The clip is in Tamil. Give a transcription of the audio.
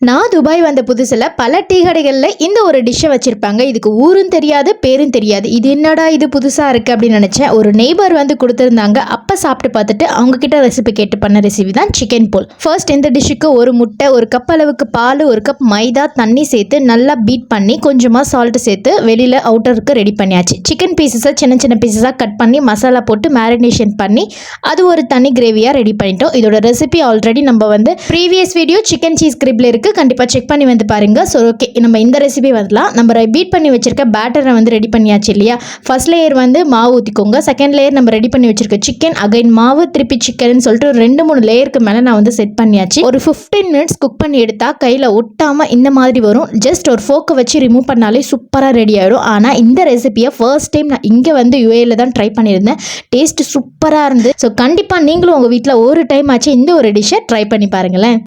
நான் துபாய் வந்த புதுசில் பல டீ கடைகளில் இந்த ஒரு டிஷ்ஷை வச்சுருப்பாங்க. இதுக்கு ஊரும் தெரியாது, பேரும் தெரியாது. இது என்னடா இது புதுசாக இருக்குது அப்படின்னு நினச்சேன். ஒரு நெய்பர் வந்து கொடுத்துருந்தாங்க. அப்போ சாப்பிட்டு பார்த்துட்டு அவங்கக்கிட்ட ரெசிபி கேட்டு பண்ண ரெசிபி தான் சிக்கன் போல். ஃபர்ஸ்ட் இந்த டிஷ்ஷுக்கு ஒரு முட்டை, ஒரு கப் அளவுக்கு பால், ஒரு கப் மைதா, தண்ணி சேர்த்து நல்லா பீட் பண்ணி கொஞ்சமாக சால்ட்டு சேர்த்து வெளியில் அவுட்டருக்கு ரெடி பண்ணியாச்சு. சிக்கன் பீசஸை சின்ன சின்ன பீசஸாக கட் பண்ணி மசாலா போட்டு மேரினேஷன் பண்ணி அது ஒரு தனி கிரேவியாக ரெடி பண்ணிட்டோம். இதோட ரெசிபி ஆல்ரெடி நம்ம வந்து ப்ரீவியஸ் வீடியோ சிக்கன் சீஸ் கிரிப்ல இருக்குது, கண்டிப்பாக செக் பண்ணி வந்து பாருங்க. ஸோ ஓகே, நம்ம இந்த ரெசிபி வரலாம். நம்ம பீட் பண்ணி வச்சிருக்க பேட்டரை வந்து ரெடி பண்ணியாச்சு இல்லையா. ஃபர்ஸ்ட் லேயர் வந்து மாவு ஊற்றிக்கோங்க. செகண்ட் லேயர் நம்ம ரெடி பண்ணி வச்சிருக்க சிக்கன், அகைன் மாவு, திருப்பி சிக்கன் சொல்லிட்டு 2-3 லேயருக்கு மேலே நான் வந்து செட் பண்ணியாச்சு. ஒரு 15 மினிட்ஸ் குக் பண்ணி எடுத்தா கையில் ஒட்டாமல் இந்த மாதிரி வரும். ஜஸ்ட் ஒரு ஃபோக்கை வச்சு ரிமூவ் பண்ணாலே சூப்பராக ரெடி ஆகிடும். ஆனால் இந்த ரெசிபியை ஃபர்ஸ்ட் டைம் நான் இங்கே வந்து யூஏல தான் ட்ரை பண்ணியிருந்தேன். டேஸ்ட் சூப்பராக இருந்து. ஸோ கண்டிப்பாக நீங்களும் உங்கள் வீட்டில் ஒரு டைம் ஆச்சு இந்த ஒரு டிஷ்ஷை ட்ரை பண்ணி பாருங்களேன்.